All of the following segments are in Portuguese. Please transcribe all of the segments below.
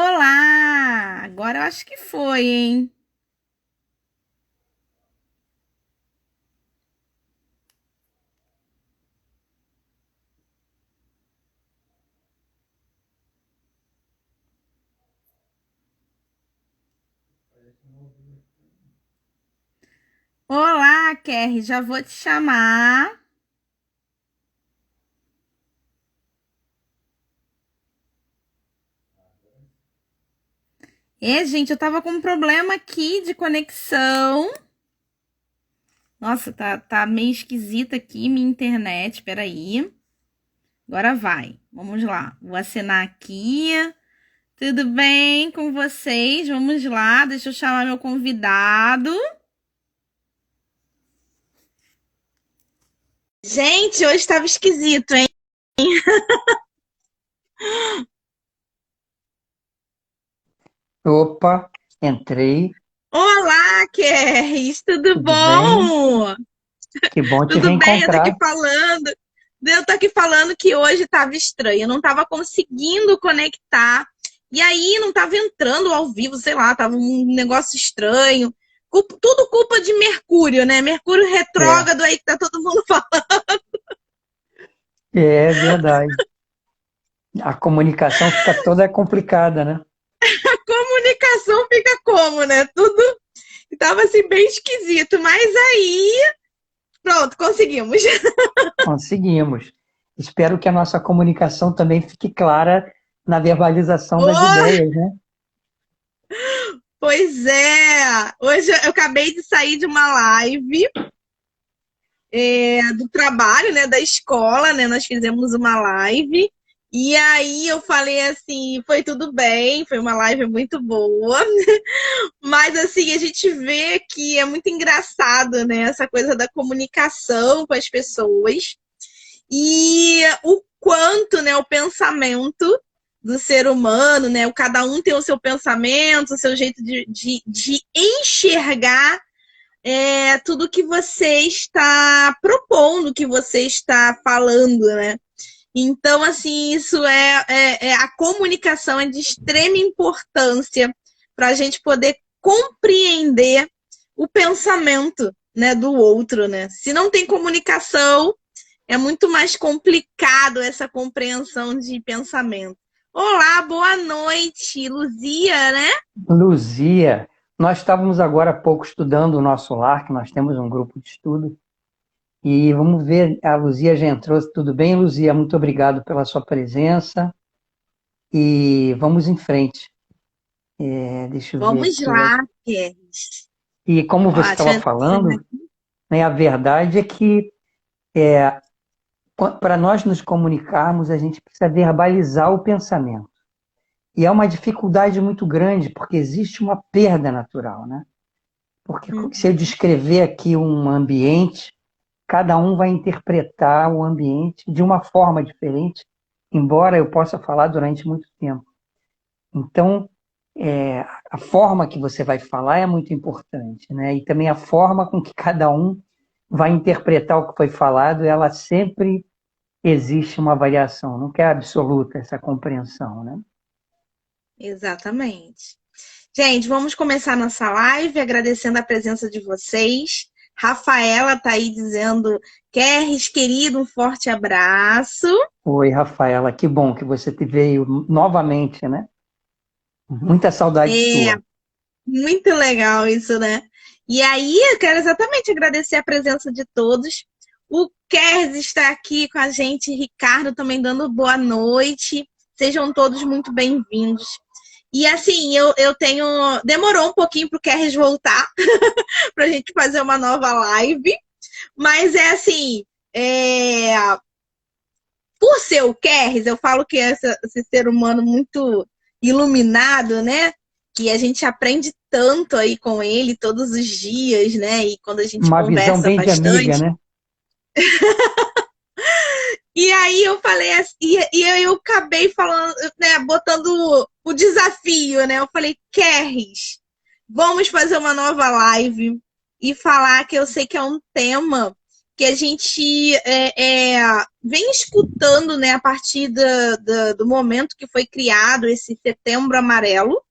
Olá! Agora eu acho que foi, hein? Olá, Kerry, já vou te chamar. Gente, eu tava com um problema aqui de conexão. Nossa, tá meio esquisita aqui minha internet. Peraí. Agora vai. Vamos lá. Vou acenar aqui. Tudo bem com vocês? Vamos lá. Deixa eu chamar meu convidado. Gente, hoje estava esquisito, hein? Opa, entrei, Olá, Kerry, tudo tudo bem? bom? Que bom te Tudo bem? Eu tô aqui reencontrar. falando. Eu tô aqui falando que hoje estava estranho, eu não estava conseguindo conectar. E aí não estava entrando ao vivo, sei lá, tava um negócio estranho. Tudo culpa de Mercúrio, né? Mercúrio É, retrógrado aí que tá todo mundo falando. é verdade. A comunicação fica toda complicada, né? A comunicação fica como, né? Tudo tava assim bem esquisito, mas aí, pronto, conseguimos. Conseguimos. Espero que a nossa comunicação também fique clara na verbalização das Oh, ideias, né? pois é! Hoje eu acabei de sair de uma live do trabalho, né, da escola, né, nós fizemos uma live, e aí eu falei assim, foi tudo bem, foi uma live muito boa, mas assim, a gente vê que é muito engraçado, né, essa coisa da comunicação com as pessoas, e o quanto, né, o pensamento do ser humano, né, cada um tem o seu pensamento, o seu jeito de enxergar tudo que você está propondo, que você está falando, né? Então, assim, isso a comunicação é de extrema importância para a gente poder compreender o pensamento, né, do outro, né? Se não tem comunicação, é muito mais complicado essa compreensão de pensamento. Olá, boa noite, Luzia, né? Luzia, nós estávamos agora há pouco estudando o nosso lar, que nós temos um grupo de estudo, e vamos ver, a Luzia já entrou. Tudo bem, Luzia? Muito obrigado pela sua presença e vamos em frente. Deixa eu ver Vamos aqui. lá, Pierre. E como Ó, você estava falando, né, a verdade é que para nós nos comunicarmos, a gente precisa verbalizar o pensamento. E é uma dificuldade muito grande, porque existe uma perda natural, né? Porque se eu Uhum. descrever aqui um ambiente, cada um vai interpretar o ambiente de uma forma diferente, embora eu possa falar durante muito tempo. Então, a forma que você vai falar é muito importante, né? E também a forma com que cada um vai interpretar o que foi falado, ela sempre existe uma variação, nunca é absoluta essa compreensão, né? Exatamente. Gente, vamos começar nossa live agradecendo a presença de vocês. Rafaela está aí dizendo, Kerris, querido, um forte abraço. Oi, Rafaela, que bom que você veio novamente, né? Muita saudade É sua. muito legal isso, né? E aí, eu quero exatamente agradecer a presença de todos. O Kerris está aqui com a gente, Ricardo também dando boa noite. Sejam todos muito bem-vindos. E assim, eu tenho. Demorou um pouquinho para o Kerris voltar, para a gente fazer uma nova live. Mas é assim, é, por ser o Kerris, eu falo que é esse ser humano muito iluminado, né? Que a gente aprende tanto aí com ele todos os dias, né? E quando a gente Uma visão conversa bem de amiga, bastante. né? E aí eu falei assim, e eu acabei falando, né, botando o desafio, né? Eu falei, Kerris, vamos fazer uma nova live e falar que eu sei que é um tema que a gente vem escutando, né, a partir do momento que foi criado esse Setembro Amarelo,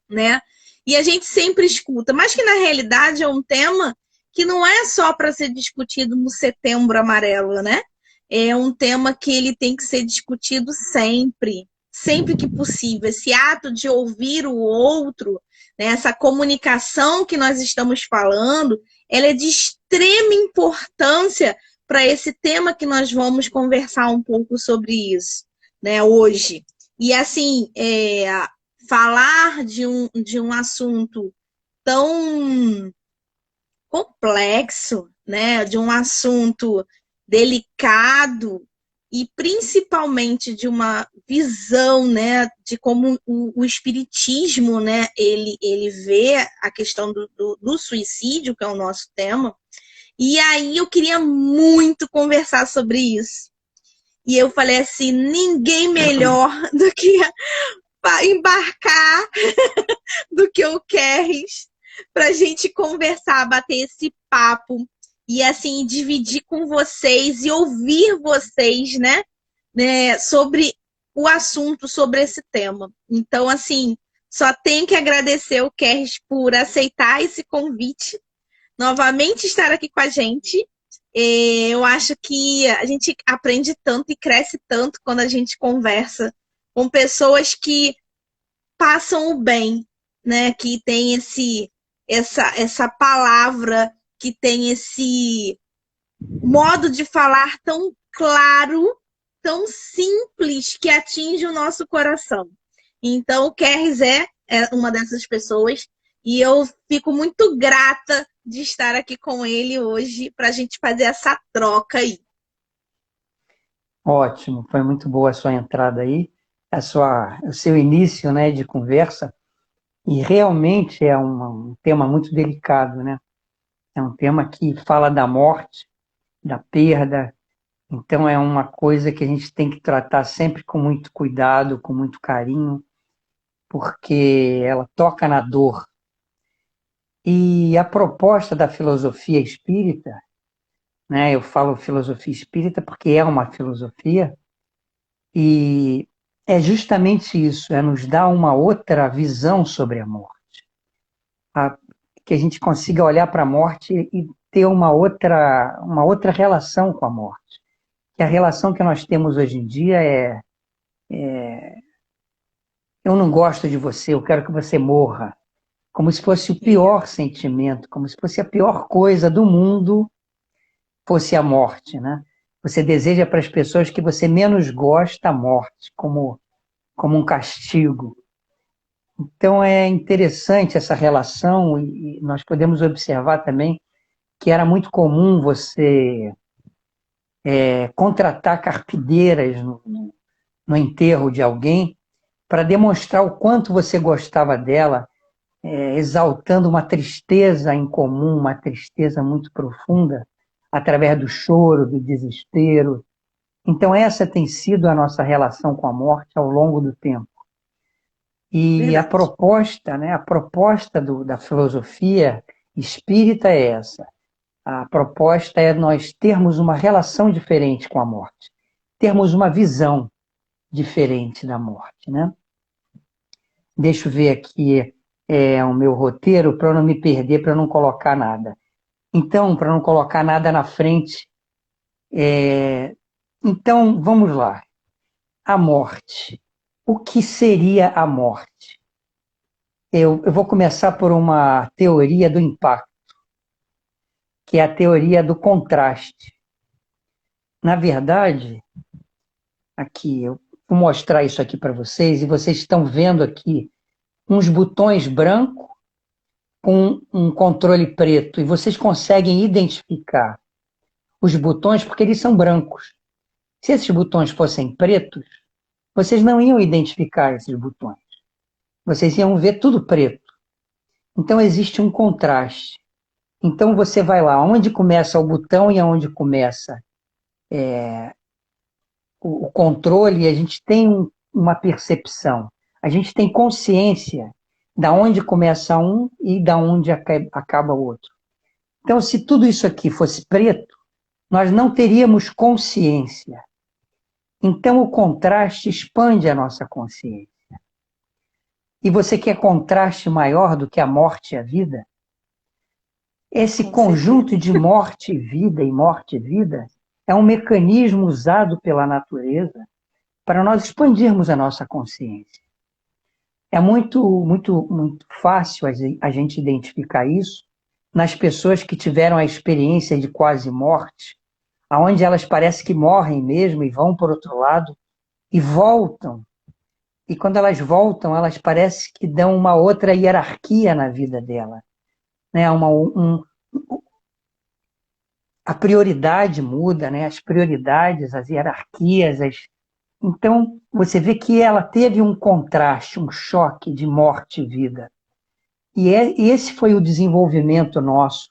né? E a gente sempre escuta, mas que na realidade é um tema que não é só para ser discutido no Setembro Amarelo, né? É um tema que ele tem que ser discutido sempre, sempre que possível. Esse ato de ouvir o outro, né? Essa comunicação que nós estamos falando, ela é de extrema importância para esse tema que nós vamos conversar um pouco sobre isso, né, hoje. E assim, falar de um assunto tão complexo, né, de um assunto delicado e principalmente de uma visão, né, de como o espiritismo, né, ele vê a questão do suicídio, que é o nosso tema. E aí eu queria muito conversar sobre isso. E eu falei assim, ninguém melhor do que embarcar do que o Kerris para a gente conversar, bater esse papo e assim dividir com vocês e ouvir vocês, né, sobre o assunto, sobre esse tema. Então, assim, só tenho que agradecer o Kerris por aceitar esse convite, novamente estar aqui com a gente. Eu acho que a gente aprende tanto e cresce tanto quando a gente conversa com pessoas que passam o bem, né? Que tem essa palavra, que tem esse modo de falar tão claro, tão simples, que atinge o nosso coração. Então, o Kerris é uma dessas pessoas e eu fico muito grata de estar aqui com ele hoje para a gente fazer essa troca aí. Ótimo, foi muito boa a sua entrada aí, o seu início, né, de conversa, e realmente é um tema muito delicado, né? É um tema que fala da morte, da perda, então é uma coisa que a gente tem que tratar sempre com muito cuidado, com muito carinho, porque ela toca na dor. E a proposta da filosofia espírita, né, eu falo filosofia espírita porque é uma filosofia, e é justamente isso, é nos dar uma outra visão sobre a morte. Que a gente consiga olhar para a morte e ter uma outra relação com a morte. Que a relação que nós temos hoje em dia eu não gosto de você, eu quero que você morra. Como se fosse o pior sentimento, como se fosse a pior coisa do mundo, fosse a morte, né? Você deseja para as pessoas que você menos gosta a morte, como um castigo. Então é interessante essa relação e nós podemos observar também que era muito comum você contratar carpideiras no enterro de alguém para demonstrar o quanto você gostava dela, exaltando uma tristeza em comum, uma tristeza muito profunda, através do choro, do desespero. Então essa tem sido a nossa relação com a morte ao longo do tempo. E Verdade. a proposta da filosofia espírita é essa. A proposta é nós termos uma relação diferente com a morte, termos uma visão diferente da morte, né? Deixa eu ver aqui o meu roteiro para eu não me perder, para eu não colocar nada. Então, para não colocar nada na frente, então vamos lá. A morte. O que seria a morte? Eu vou começar por uma teoria do impacto, que é a teoria do contraste. Na verdade, aqui, eu vou mostrar isso aqui para vocês, e vocês estão vendo aqui uns botões brancos com um controle preto, e vocês conseguem identificar os botões porque eles são brancos. Se esses botões fossem pretos, vocês não iam identificar esses botões. Vocês iam ver tudo preto. Então existe um contraste. Então você vai lá, onde começa o botão e aonde começa o controle, a gente tem uma percepção, a gente tem consciência da onde começa um e da onde acaba o outro. Então, se tudo isso aqui fosse preto, nós não teríamos consciência. Então, o contraste expande a nossa consciência. E você quer contraste maior do que a morte e a vida? Esse Com conjunto certeza. de morte e vida é um mecanismo usado pela natureza para nós expandirmos a nossa consciência. É muito fácil a gente identificar isso nas pessoas que tiveram a experiência de quase morte, aonde elas parecem que morrem mesmo e vão para o outro lado e voltam. E quando elas voltam, elas parecem que dão uma outra hierarquia na vida dela, né? A prioridade muda, né? As prioridades, as hierarquias. Então, você vê que ela teve um contraste, um choque de morte e vida. E esse foi o desenvolvimento nosso.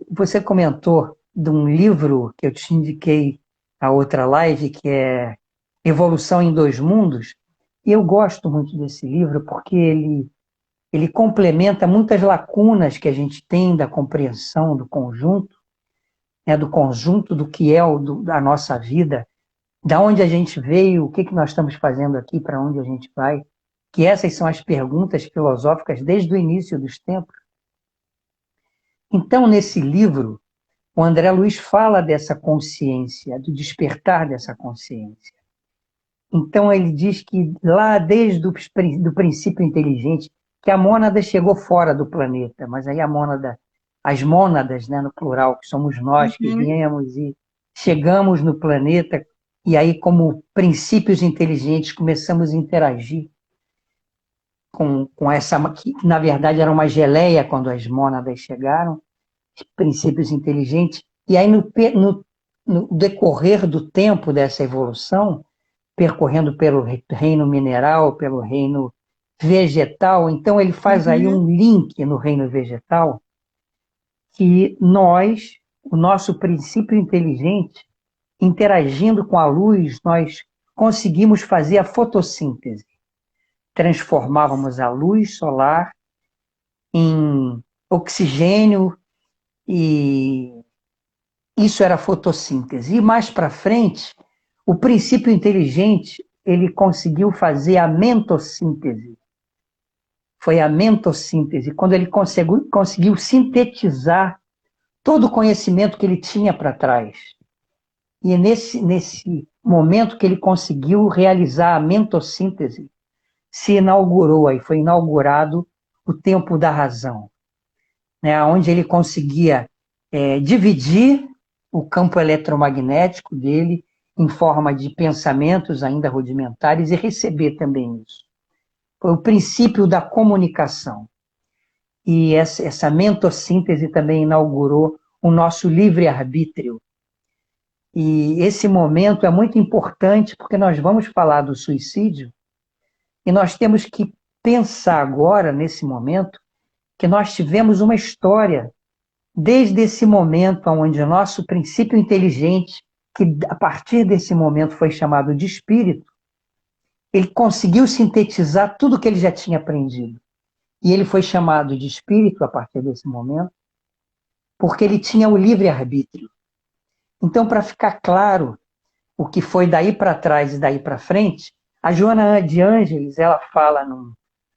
Você comentou de um livro que eu te indiquei a outra live, que é Evolução em Dois Mundos. E eu gosto muito desse livro porque ele complementa muitas lacunas que a gente tem da compreensão do conjunto, né, do conjunto do que é a nossa vida, da onde a gente veio, o que nós estamos fazendo aqui, para onde a gente vai, que essas são as perguntas filosóficas desde o início dos tempos. Então, nesse livro, o André Luiz fala dessa consciência, do despertar dessa consciência. Então, ele diz que lá desde do princípio inteligente, que a mônada chegou fora do planeta, mas aí as mônadas, né, no plural, que somos nós que Uhum. viemos e chegamos no planeta, e aí, como princípios inteligentes, começamos a interagir com essa, que na verdade era uma geleia quando as mônadas chegaram, princípios inteligentes, e aí no decorrer do tempo dessa evolução, percorrendo pelo reino mineral, pelo reino vegetal, então ele faz aí Uhum. um link no reino vegetal, que nós, o nosso princípio inteligente, interagindo com a luz, nós conseguimos fazer a fotossíntese. Transformávamos a luz solar em oxigênio e isso era fotossíntese. E mais para frente, o princípio inteligente, ele conseguiu fazer a mentossíntese. Foi a mentossíntese, quando ele conseguiu sintetizar todo o conhecimento que ele tinha para trás. E é nesse momento que ele conseguiu realizar a mentossíntese, foi inaugurado o tempo da razão, né, onde ele conseguia dividir o campo eletromagnético dele em forma de pensamentos ainda rudimentares e receber também isso. Foi o princípio da comunicação. E essa mentossíntese também inaugurou o nosso livre-arbítrio. E esse momento é muito importante porque nós vamos falar do suicídio e nós temos que pensar agora, nesse momento, que nós tivemos uma história desde esse momento onde o nosso princípio inteligente, que a partir desse momento foi chamado de espírito, ele conseguiu sintetizar tudo que ele já tinha aprendido. E ele foi chamado de espírito a partir desse momento, porque ele tinha o livre-arbítrio. Então, para ficar claro o que foi daí para trás e daí para frente, a Joana de Ângeles, ela fala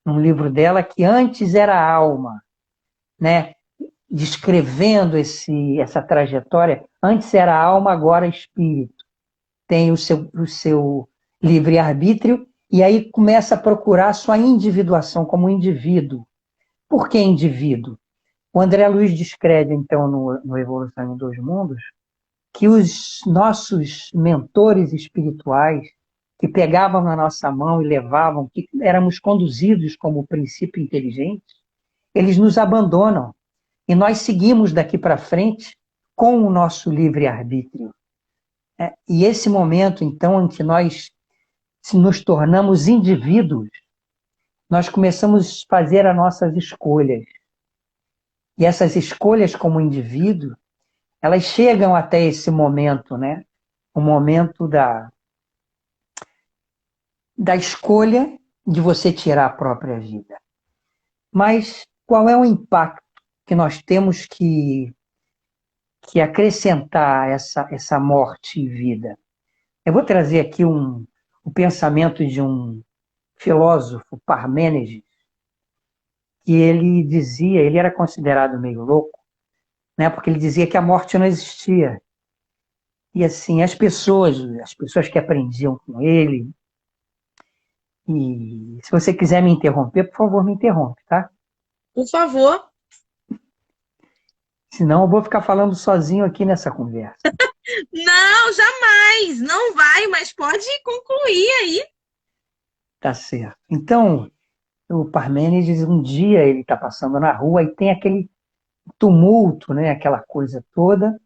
num livro dela que antes era a alma, né? Descrevendo essa trajetória, antes era alma, agora espírito. Tem o seu livre-arbítrio e aí começa a procurar a sua individuação como indivíduo. Por que indivíduo? O André Luiz descreve, então, no Evolução em Dois Mundos, que os nossos mentores espirituais, que pegavam na nossa mão e levavam, que éramos conduzidos como princípio inteligente, eles nos abandonam. E nós seguimos daqui para frente com o nosso livre-arbítrio. E esse momento, então, em que nós nos tornamos indivíduos, nós começamos a fazer as nossas escolhas. E essas escolhas como indivíduo, elas chegam até esse momento, né? O momento da escolha de você tirar a própria vida. Mas qual é o impacto que nós temos que que acrescentar essa morte e vida. Eu vou trazer aqui o pensamento de um filósofo, Parmênides, que ele dizia, ele era considerado meio louco, né, porque ele dizia que a morte não existia. E assim, as pessoas que aprendiam com ele, e se você quiser me interromper, por favor, me interrompe, tá? Por favor. Senão eu vou ficar falando sozinho aqui nessa conversa. Não, jamais. Não vai, mas pode concluir aí. Tá certo. Então, o Parmênides, um dia ele está passando na rua e tem aquele tumulto, né, aquela coisa toda,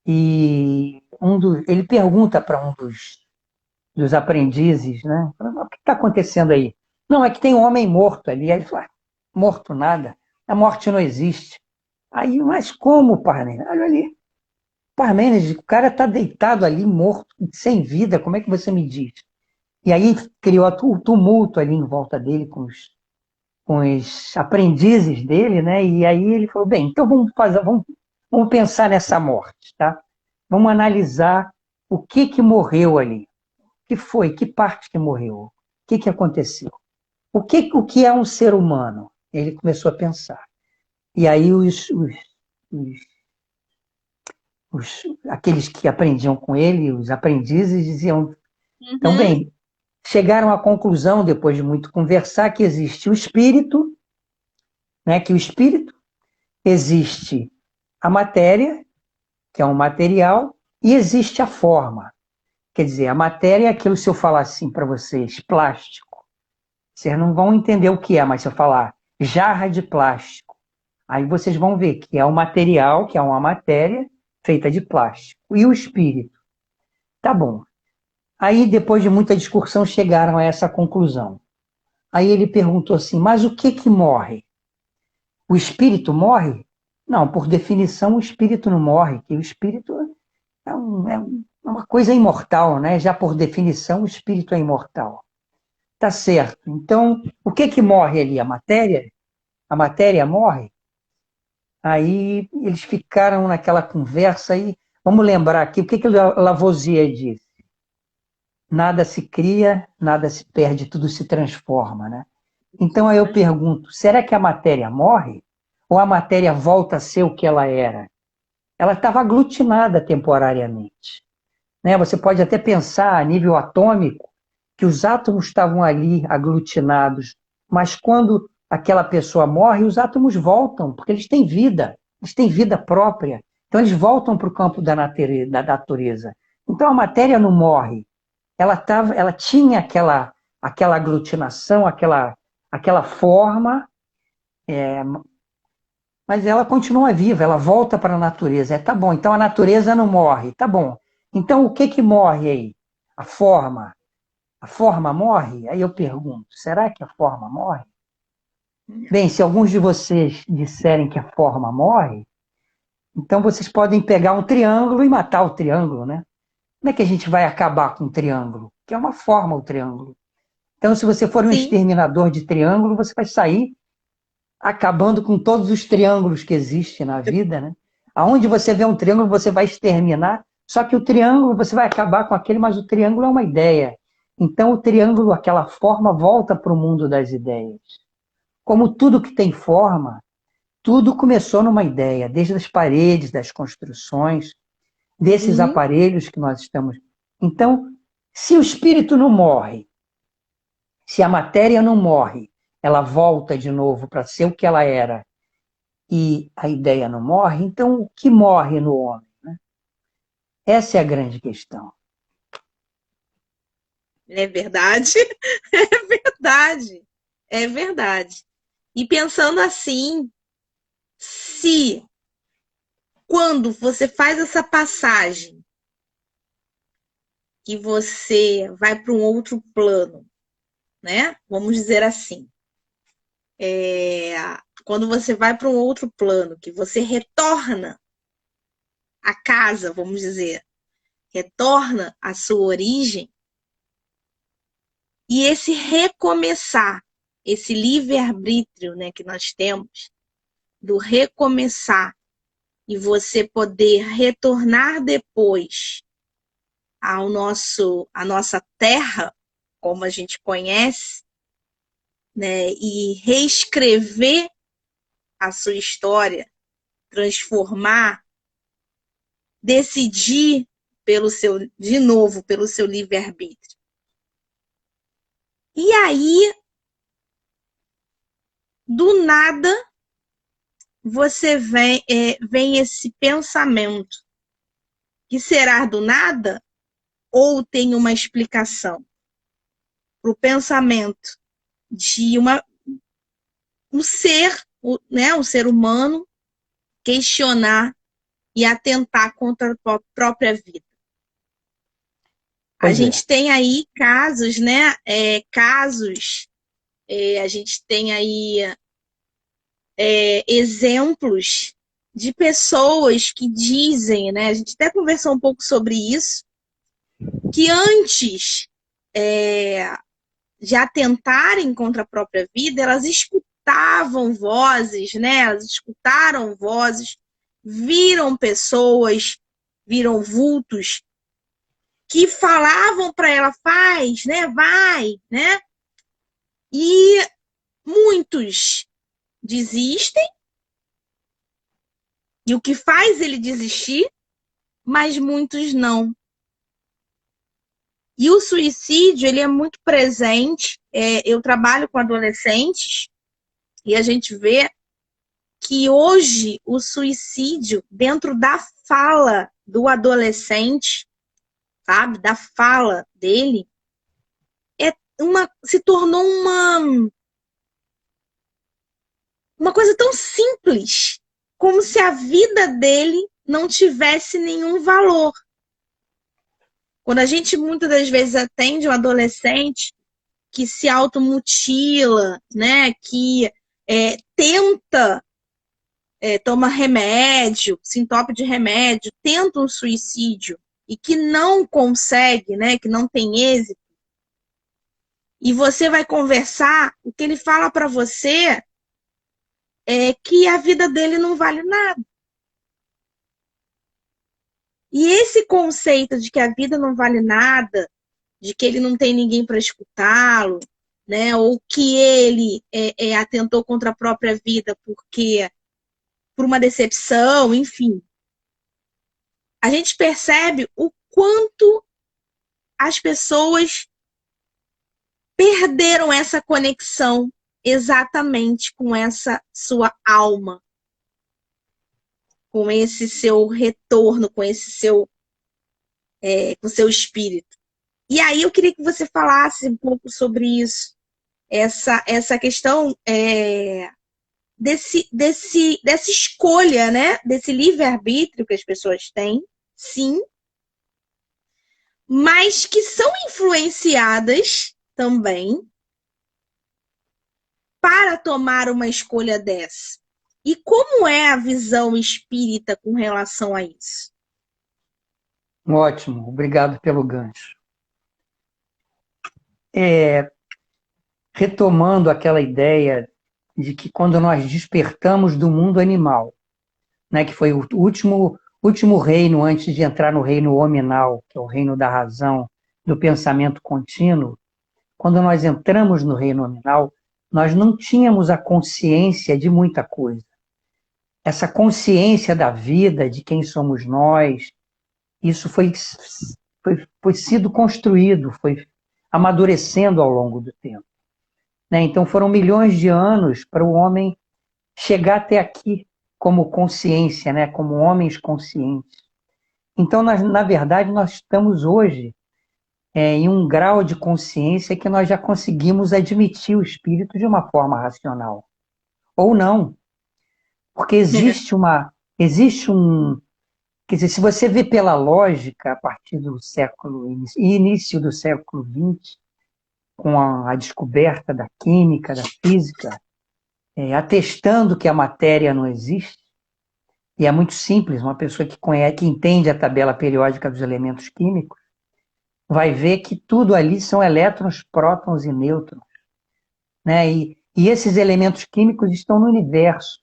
e ele pergunta para um dos aprendizes, né, o que está acontecendo aí? Não, é que tem um homem morto ali. Aí ele fala, morto nada, a morte não existe. Aí, mas como, Parmênides? Olha ali, Parmênides, o cara está deitado ali, morto, sem vida, como é que você me diz? E aí criou o tumulto ali em volta dele com os aprendizes dele, né? E aí ele falou, bem, então vamos pensar nessa morte, tá? Vamos analisar o que morreu ali. O que foi? Que parte que morreu? O que aconteceu? O que é um ser humano? Ele começou a pensar. E aí aqueles que aprendiam com ele, os aprendizes, diziam, então, Uhum, bem, chegaram à conclusão, depois de muito conversar, que existe o espírito, né? Que o espírito existe a matéria, que é um material, e existe a forma. Quer dizer, a matéria é aquilo, se eu falar assim para vocês, plástico. Vocês não vão entender o que é, mas se eu falar jarra de plástico, aí vocês vão ver que é um material, que é uma matéria feita de plástico. E o espírito? Tá bom. Aí, depois de muita discussão, chegaram a essa conclusão. Aí ele perguntou assim, mas o que morre? O espírito morre? Não, por definição, o espírito não morre, que o espírito é uma coisa imortal, né? Já por definição, o espírito é imortal. Tá certo. Então, o que morre ali? A matéria? A matéria morre? Aí eles ficaram naquela conversa aí. Vamos lembrar aqui o que Lavoisier disse. Nada se cria, nada se perde, tudo se transforma, né? Então aí eu pergunto, será que a matéria morre? Ou a matéria volta a ser o que ela era? Ela estava aglutinada temporariamente, né? Você pode até pensar a nível atômico que os átomos estavam ali aglutinados, mas quando aquela pessoa morre, os átomos voltam, porque eles têm vida própria. Então eles voltam para o campo da natureza. Então a matéria não morre, ela tinha aquela aglutinação, aquela forma, mas ela continua viva, ela volta para a natureza. Tá bom, então a natureza não morre. Tá bom. Então o que morre aí? A forma. A forma morre? Aí eu pergunto, será que a forma morre? Bem, se alguns de vocês disserem que a forma morre, então vocês podem pegar um triângulo e matar o triângulo, né? Como é que a gente vai acabar com um triângulo? Que é uma forma o triângulo. Então, se você for um sim. exterminador de triângulo, você vai sair acabando com todos os triângulos que existem na vida, né? Aonde você vê um triângulo, você vai exterminar, só que o triângulo, você vai acabar com aquele, mas o triângulo é uma ideia. Então, o triângulo, aquela forma, volta para o mundo das ideias. Como tudo que tem forma, tudo começou numa ideia, desde as paredes, das construções, desses Uhum. aparelhos que nós estamos. Então, se o espírito não morre, se a matéria não morre, ela volta de novo para ser o que ela era e a ideia não morre, então o que morre no homem? Né? Essa é a grande questão. É verdade. É verdade. É verdade. E pensando assim, se quando você faz essa passagem que você vai para um outro plano, né? Vamos dizer assim, é, quando você vai para um outro plano, que você retorna à casa, vamos dizer, retorna à sua origem, e esse recomeçar, esse livre-arbítrio, né, que nós temos, do recomeçar, e você poder retornar depois à nossa terra, como a gente conhece, né, e reescrever a sua história, transformar, decidir de novo, pelo seu livre-arbítrio. E aí, do nada, vem esse pensamento, que será do nada ou tem uma explicação para o pensamento de um ser, né, um ser humano questionar e atentar contra a própria vida. A gente tem aí casos, né? A gente tem aí exemplos de pessoas que dizem, né? A gente até conversou um pouco sobre isso, que antes de atentarem contra a própria vida, elas escutavam vozes, né? Elas escutaram vozes, viram pessoas, viram vultos que falavam para ela, faz, né? Vai, né? E muitos desistem, e o que faz ele desistir, mas muitos não. E o suicídio, ele é muito presente. Eu trabalho com adolescentes e a gente vê que hoje o suicídio, dentro da fala do adolescente, sabe, da fala dele, se tornou uma coisa tão simples, como se a vida dele não tivesse nenhum valor. Quando a gente muitas das vezes atende um adolescente que se automutila, né, que tenta toma remédio, se entope de remédio, tenta um suicídio e que não consegue, né, que não tem êxito, e você vai conversar, o que ele fala para você é que a vida dele não vale nada. E esse conceito de que a vida não vale nada, de que ele não tem ninguém para escutá-lo, né, ou que ele atentou contra a própria vida por uma decepção, enfim. A gente percebe o quanto as pessoas perderam essa conexão exatamente com essa sua alma, com esse seu retorno, com seu espírito. E aí eu queria que você falasse um pouco sobre isso, essa questão dessa escolha, né? Desse livre-arbítrio que as pessoas têm, sim, mas que são influenciadas também para tomar uma escolha dessa. E como é a visão espírita com relação a isso? Ótimo, obrigado pelo gancho. Retomando aquela ideia de que quando nós despertamos do mundo animal, né, que foi o último reino antes de entrar no reino hominal, que é o reino da razão, do pensamento contínuo, quando nós entramos no reino hominal, nós não tínhamos a consciência de muita coisa. Essa consciência da vida, de quem somos nós, isso foi sido construído, foi amadurecendo ao longo do tempo. Né? Então foram milhões de anos para o homem chegar até aqui como consciência, né? Como homens conscientes. Então, na verdade, nós estamos hoje em um grau de consciência que nós já conseguimos admitir o espírito de uma forma racional. Ou não. Porque existe um... Quer dizer, se você vê pela lógica, a partir do início do século XX, com a descoberta da química, da física, atestando que a matéria não existe, e é muito simples, uma pessoa que conhece, que entende a tabela periódica dos elementos químicos, vai ver que tudo ali são elétrons, prótons e nêutrons. Né? E esses elementos químicos estão no universo.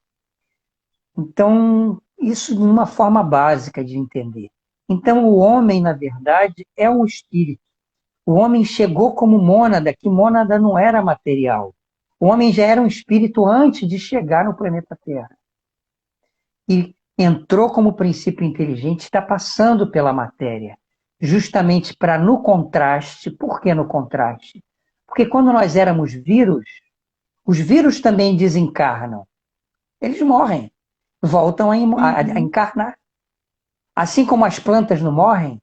Então, isso de uma forma básica de entender. Então, o homem, na verdade, é um espírito. O homem chegou como mônada, que mônada não era material. O homem já era um espírito antes de chegar no planeta Terra. E entrou como princípio inteligente, está passando pela matéria, justamente para, no contraste. Por que no contraste? Porque quando nós éramos vírus, os vírus também desencarnam. Eles morrem, voltam a Uhum. encarnar. Assim como as plantas não morrem,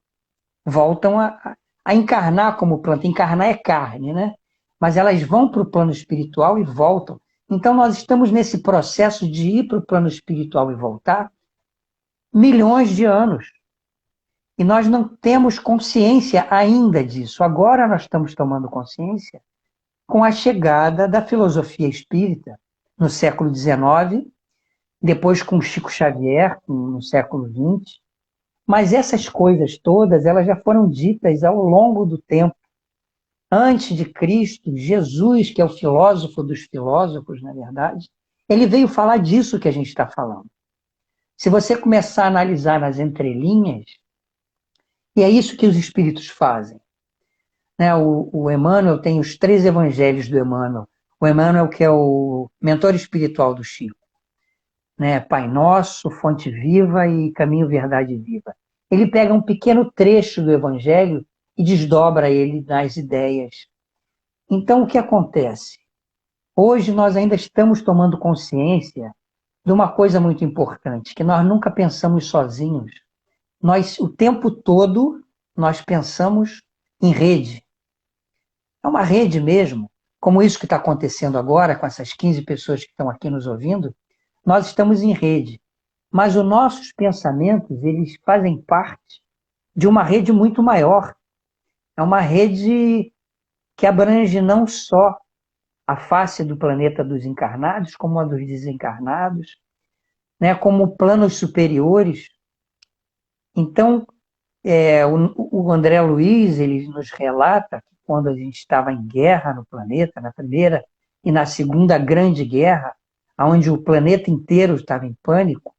voltam a encarnar como planta. Encarnar é carne, né? Mas elas vão para o plano espiritual e voltam. Então nós estamos nesse processo de ir para o plano espiritual e voltar milhões de anos. E nós não temos consciência ainda disso. Agora nós estamos tomando consciência com a chegada da filosofia espírita no século XIX, depois com Chico Xavier no século XX. Mas essas coisas todas, elas já foram ditas ao longo do tempo. Antes de Cristo, Jesus, que é o filósofo dos filósofos, na verdade, ele veio falar disso que a gente está falando. Se você começar a analisar nas entrelinhas, e é isso que os espíritos fazem. Né? O Emmanuel tem os 3 evangelhos do Emmanuel. O Emmanuel, que é o mentor espiritual do Chico. Né? Pai Nosso, Fonte Viva e Caminho, Verdade e Viva. Ele pega um pequeno trecho do evangelho e desdobra ele nas ideias. Então, o que acontece? Hoje nós ainda estamos tomando consciência de uma coisa muito importante, que nós nunca pensamos sozinhos. Nós, o tempo todo, nós pensamos em rede. É uma rede mesmo, como isso que está acontecendo agora, com essas 15 pessoas que estão aqui nos ouvindo, nós estamos em rede. Mas os nossos pensamentos, eles fazem parte de uma rede muito maior. É uma rede que abrange não só a face do planeta dos encarnados, como a dos desencarnados, né, como planos superiores. Então, o André Luiz, ele nos relata que quando a gente estava em guerra no planeta, na Primeira e na Segunda Grande Guerra, onde o planeta inteiro estava em pânico,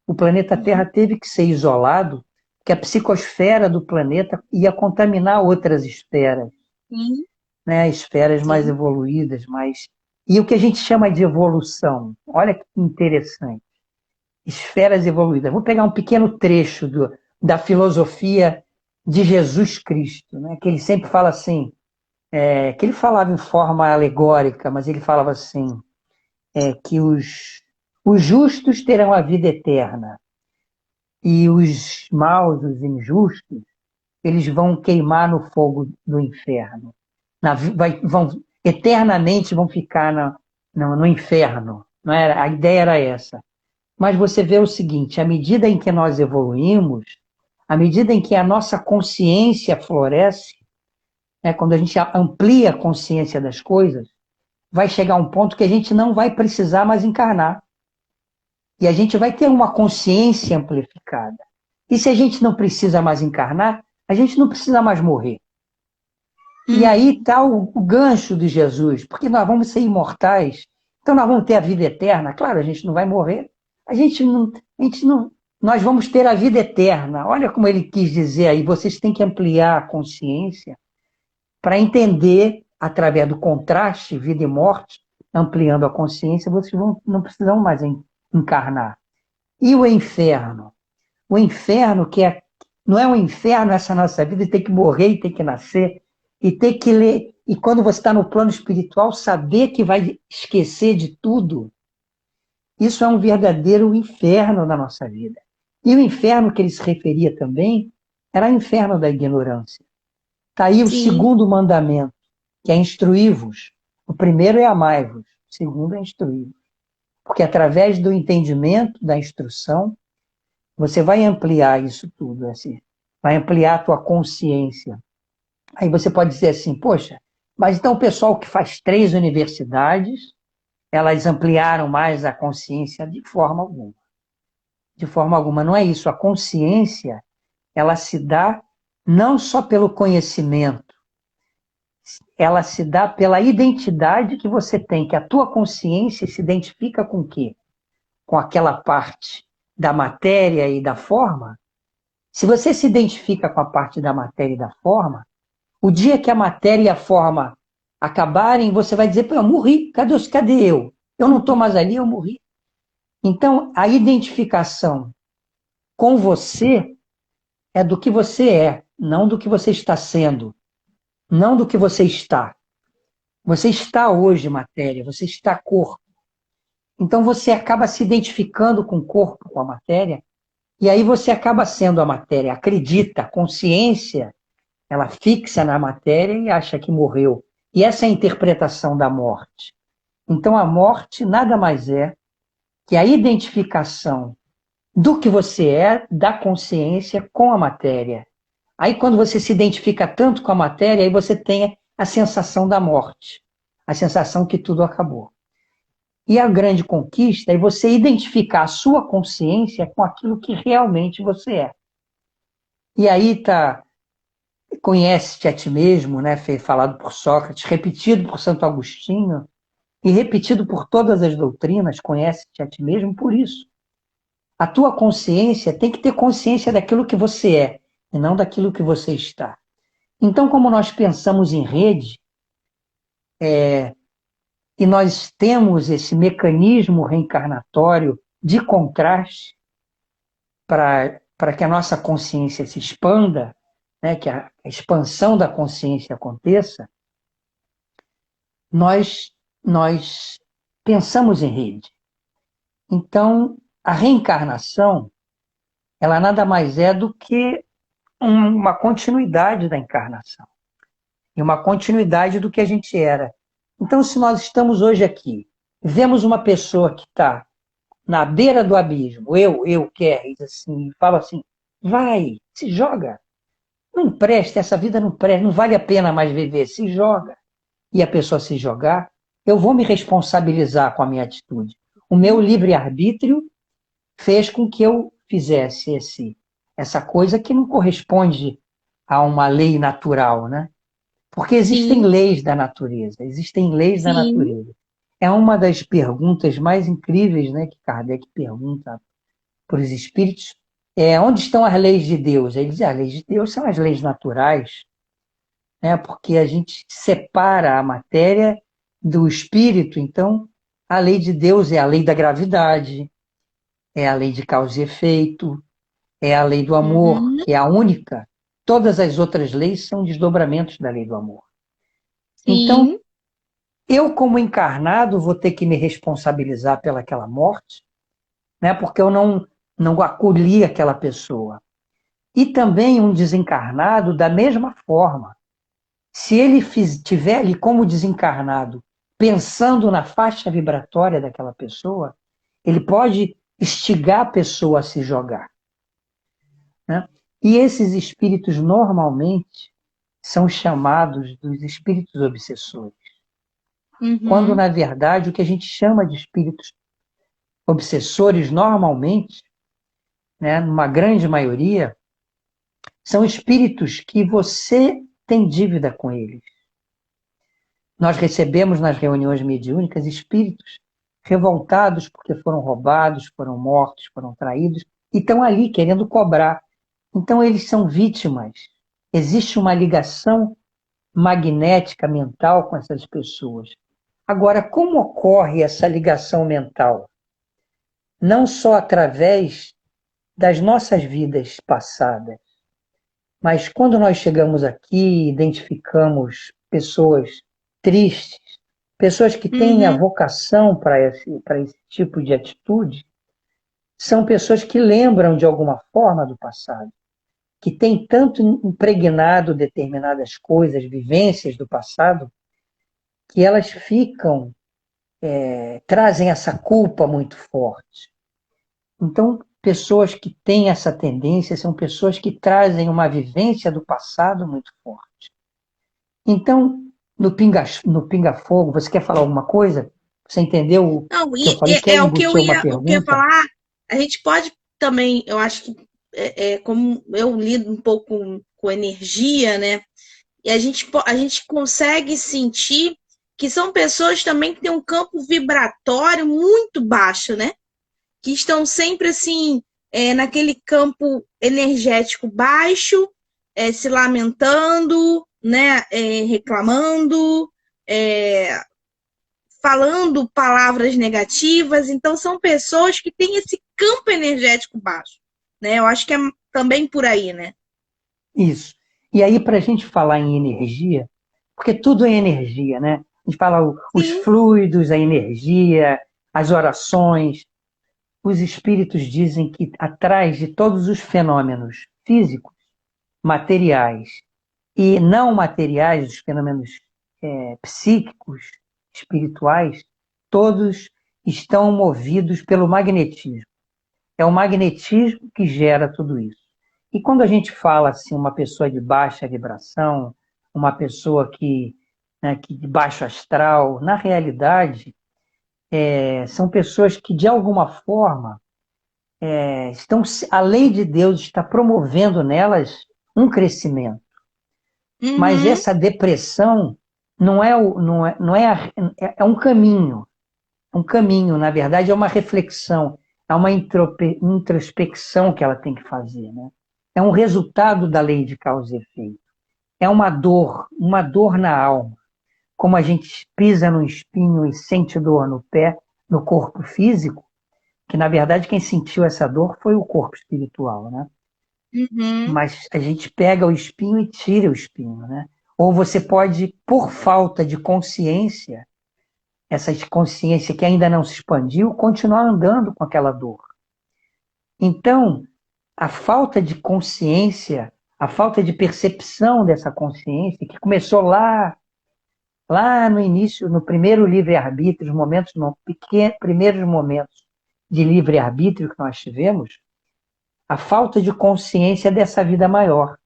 o planeta Terra teve que ser isolado, porque a psicosfera do planeta ia contaminar outras esferas, Sim, né? Esferas mais sim. evoluídas, mais... E o que a gente chama de evolução, olha que interessante, esferas evoluídas. Vou pegar um pequeno trecho da filosofia de Jesus Cristo, né? Que ele sempre fala assim, que ele falava em forma alegórica, mas ele falava assim, que os justos terão a vida eterna, e os maus, os injustos, eles vão queimar no fogo do inferno. Eternamente vão ficar no inferno. Não era? A ideia era essa. Mas você vê o seguinte, à medida em que nós evoluímos, à medida em que a nossa consciência floresce, quando a gente amplia a consciência das coisas, vai chegar um ponto que a gente não vai precisar mais encarnar. E a gente vai ter uma consciência amplificada. E se a gente não precisa mais encarnar, a gente não precisa mais morrer. E aí Uhum. está o gancho de Jesus, porque nós vamos ser imortais, então nós vamos ter a vida eterna. Claro, a gente não vai morrer, a gente não, nós vamos ter a vida eterna. Olha como ele quis dizer aí, vocês têm que ampliar a consciência para entender, através do contraste, vida e morte, ampliando a consciência, vocês não precisam mais encarnar. E o inferno? O inferno, não é um inferno essa nossa vida, ter que morrer e ter que nascer, e ter que ler, e quando você está no plano espiritual, saber que vai esquecer de tudo. Isso é um verdadeiro inferno na nossa vida. E o inferno que ele se referia também era o inferno da ignorância. Está aí o Sim. segundo mandamento, que é instruí-vos. O primeiro é amai-vos, o segundo é instruí-vos. Porque através do entendimento, da instrução, você vai ampliar isso tudo, assim, vai ampliar a tua consciência. Aí você pode dizer assim, poxa, mas então o pessoal que faz 3 universidades, elas ampliaram mais a consciência de forma alguma. De forma alguma, não é isso. A consciência, ela se dá não só pelo conhecimento, ela se dá pela identidade que você tem, que a tua consciência se identifica com o quê? Com aquela parte da matéria e da forma, se você se identifica com a parte da matéria e da forma, o dia que a matéria e a forma acabarem, você vai dizer, pô, eu morri, cadê eu? Eu não estou mais ali, eu morri. Então, a identificação com você é do que você é, não do que você está sendo, não do que você está. Você está hoje matéria, você está corpo. Então você acaba se identificando com o corpo, com a matéria, e aí você acaba sendo a matéria, acredita, a consciência, ela fixa na matéria e acha que morreu. E essa é a interpretação da morte. Então a morte nada mais é que a identificação do que você é, da consciência com a matéria. Aí quando você se identifica tanto com a matéria, aí você tem a sensação da morte, a sensação que tudo acabou. E a grande conquista é você identificar a sua consciência com aquilo que realmente você é. E aí tá, conhece-te a ti mesmo, né, falado por Sócrates, repetido por Santo Agostinho e repetido por todas as doutrinas, conhece-te a ti mesmo por isso. A tua consciência tem que ter consciência daquilo que você é e não daquilo que você está. Então, como nós pensamos em rede, e nós temos esse mecanismo reencarnatório de contraste para que a nossa consciência se expanda, né, que a expansão da consciência aconteça, nós pensamos em rede. Então, a reencarnação, ela nada mais é do que uma continuidade da encarnação. E uma continuidade do que a gente era. Então, se nós estamos hoje aqui, vemos uma pessoa que está na beira do abismo, eu quero, assim, falo assim, vai, se joga. Não presta, essa vida não presta, não vale a pena mais viver, se joga. E a pessoa se jogar, eu vou me responsabilizar com a minha atitude. O meu livre-arbítrio fez com que eu fizesse essa coisa que não corresponde a uma lei natural, né? Porque existem Sim, leis da natureza, existem leis da sim. natureza. É uma das perguntas mais incríveis, né, que Kardec pergunta para os espíritos, onde estão as leis de Deus? Ele diz, as leis de Deus são as leis naturais, né, porque a gente separa a matéria do espírito, então a lei de Deus é a lei da gravidade, é a lei de causa e efeito, é a lei do amor, Uhum, que é a única. Todas as outras leis são desdobramentos da lei do amor. Então, sim. eu, como encarnado, vou ter que me responsabilizar pelaquela morte, né, porque eu não acolhi aquela pessoa. E também um desencarnado, da mesma forma. Se ele tiver ali como desencarnado, pensando na faixa vibratória daquela pessoa, ele pode instigar a pessoa a se jogar, né? E esses espíritos normalmente são chamados dos espíritos obsessores, quando Uhum, na verdade o que a gente chama de espíritos obsessores normalmente, né, numa grande maioria, são espíritos que você tem dívida com eles. Nós recebemos nas reuniões mediúnicas espíritos revoltados porque foram roubados, foram mortos, foram traídos e estão ali querendo cobrar. Então eles são vítimas. Existe uma ligação magnética mental com essas pessoas. Agora, como ocorre essa ligação mental? Não só através das nossas vidas passadas, mas quando nós chegamos aqui e identificamos pessoas tristes, pessoas que têm a uhum, vocação para esse tipo de atitude, são pessoas que lembram de alguma forma do passado, que têm tanto impregnado determinadas coisas, vivências do passado, que elas trazem essa culpa muito forte. Então, pessoas que têm essa tendência são pessoas que trazem uma vivência do passado muito forte. Então, no Pinga Fogo, você quer falar alguma coisa? Você entendeu o Não, que eu e falei? Quer é embutir uma o que eu ia pergunta? falar. A gente pode também, eu acho que como eu lido um pouco com energia, né? E a gente consegue sentir que são pessoas também que têm um campo vibratório muito baixo, né? Que estão sempre assim. naquele campo energético baixo, se lamentando, né, reclamando, é, falando palavras negativas. Então, são pessoas que têm esse campo energético baixo, né? Eu acho que é também por aí, né? Isso. E aí, para a gente falar em energia, porque tudo é energia, né? A gente fala os Sim. fluidos, a energia, as orações. Os espíritos dizem que atrás de todos os fenômenos físicos, materiais e não materiais, os fenômenos psíquicos, espirituais, todos estão movidos pelo magnetismo. É o magnetismo que gera tudo isso. E quando a gente fala assim, uma pessoa de baixa vibração, uma pessoa que de baixo astral, na realidade, são pessoas que, de alguma forma, a lei de Deus está promovendo nelas um crescimento. Mas Uhum. essa depressão é um caminho. Um caminho, na verdade, é uma reflexão, é uma introspecção que ela tem que fazer, né? É um resultado da lei de causa e efeito. É uma dor na alma. Como a gente pisa no espinho e sente dor no pé, no corpo físico, que na verdade quem sentiu essa dor foi o corpo espiritual, né? Uhum. Mas a gente pega o espinho e tira o espinho, né? Ou você pode, por falta de consciência, essa consciência que ainda não se expandiu, continuar andando com aquela dor. Então, a falta de consciência, a falta de percepção dessa consciência, que começou lá no início, no primeiro livre-arbítrio, os momentos, primeiros momentos de livre-arbítrio que nós tivemos, a falta de consciência dessa vida maior.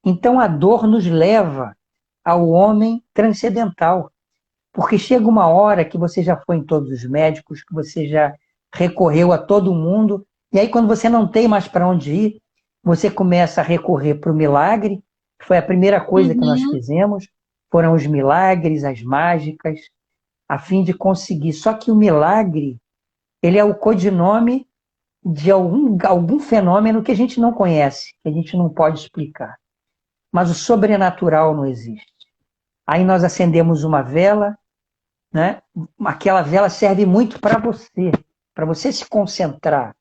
Então, a dor nos leva ao homem transcendental, porque chega uma hora que você já foi em todos os médicos, que você já recorreu a todo mundo, e aí quando você não tem mais para onde ir, você começa a recorrer para o milagre, que foi a primeira coisa que nós Uhum. fizemos, foram os milagres, as mágicas, a fim de conseguir. Só que o milagre, ele é o codinome de algum fenômeno que a gente não conhece, que a gente não pode explicar. Mas o sobrenatural não existe. Aí nós acendemos uma vela, né? Aquela vela serve muito para você se concentrar.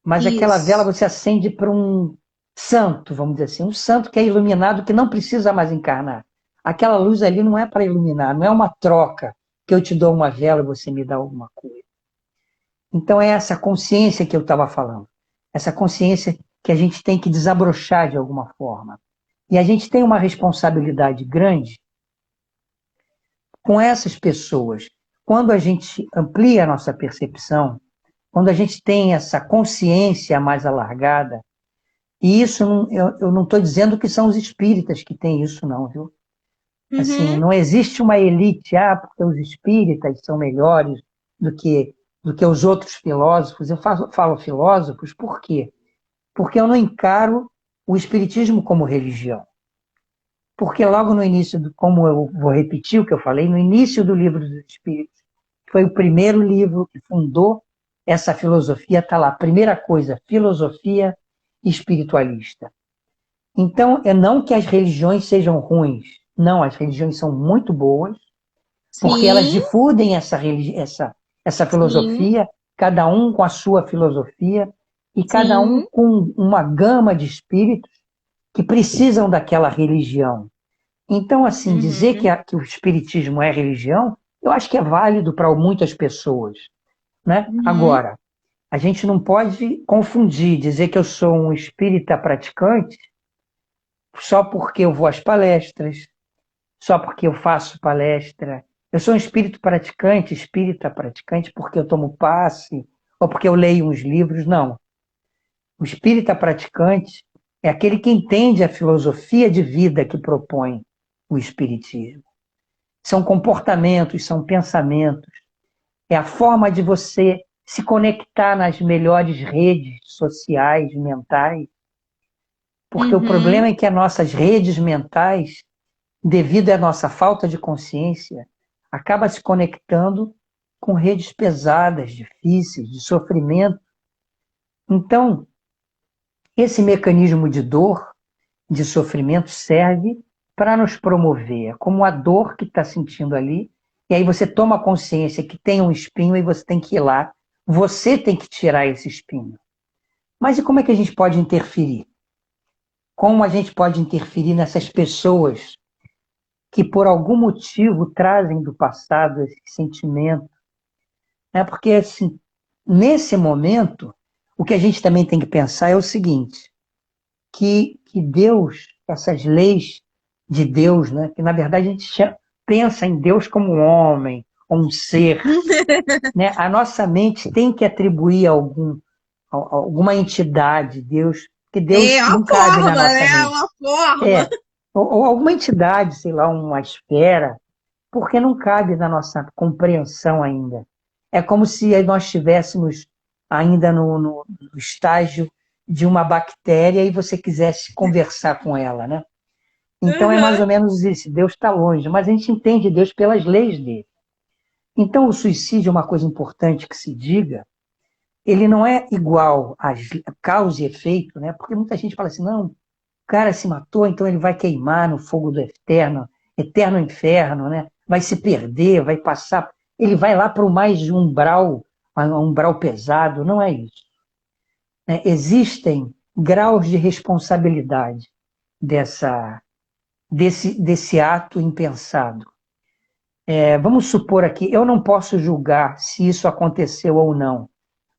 Mas aquela vela Isso. você acende para um santo, vamos dizer assim, um santo que é iluminado, que não precisa mais encarnar. Aquela luz ali não é para iluminar, não é uma troca que eu te dou uma vela e você me dá alguma coisa. Então é essa consciência que eu estava falando. Essa consciência que a gente tem que desabrochar de alguma forma. E a gente tem uma responsabilidade grande com essas pessoas. Quando a gente amplia a nossa percepção, quando a gente tem essa consciência mais alargada, e isso eu não estou dizendo que são os espíritas que têm isso, não, viu? Assim, Uhum. não existe uma elite, porque os espíritas são melhores do que os outros filósofos. Eu falo filósofos por quê? Porque eu não encaro o espiritismo como religião. Porque logo no início, como eu vou repetir o que eu falei, no início do Livro dos Espíritos, que foi o primeiro livro que fundou essa filosofia, está lá, primeira coisa, filosofia espiritualista. Então, é não que as religiões sejam ruins, não, as religiões são muito boas, porque elas Sim, difundem essa sim, filosofia, cada um com a sua filosofia, e cada um sim. com uma gama de espíritos que precisam daquela religião. Então, assim, dizer Uhum. que o espiritismo é religião, eu acho que é válido para muitas pessoas, né? Uhum. Agora, a gente não pode confundir, dizer que eu sou um espírita praticante só porque eu vou às palestras, só porque eu faço palestra. Eu sou um espírito praticante, espírita praticante, porque eu tomo passe ou porque eu leio uns livros. Não. O espírita praticante é aquele que entende a filosofia de vida que propõe o espiritismo. São comportamentos, são pensamentos. É a forma de você se conectar nas melhores redes sociais, mentais. Porque o Uhum. problema é que as nossas redes mentais, devido à nossa falta de consciência, acaba se conectando com redes pesadas, difíceis, de sofrimento. Então, esse mecanismo de dor, de sofrimento, serve para nos promover. É como a dor que está sentindo ali, e aí você toma consciência que tem um espinho e você tem que ir lá. Você tem que tirar esse espinho. Mas e como é que a gente pode interferir? Como a gente pode interferir nessas pessoas que por algum motivo trazem do passado esse sentimento? Porque, assim, nesse momento, o que a gente também tem que pensar é o seguinte, que Deus, essas leis de Deus, né, que na verdade a gente pensa em Deus como um homem, um ser, né? A nossa mente tem que atribuir alguma entidade, Deus, porque É Deus uma não cabe na forma, nossa né? É mente. uma forma. É, ou alguma entidade, sei lá, uma esfera, porque não cabe na nossa compreensão ainda. É como se nós estivéssemos ainda no estágio de uma bactéria e você quisesse conversar com ela, né? Então é mais Uhum. ou menos isso. Deus está longe, mas a gente entende Deus pelas leis dele. Então o suicídio é uma coisa importante que se diga. Ele não é igual a causa e efeito, né? Porque muita gente fala assim, não, o cara se matou, então ele vai queimar no fogo do eterno inferno, né? Vai se perder, vai passar, ele vai lá para o mais umbral, um umbral pesado. Não é isso, né? Existem graus de responsabilidade desse ato impensado. Vamos supor aqui, eu não posso julgar se isso aconteceu ou não,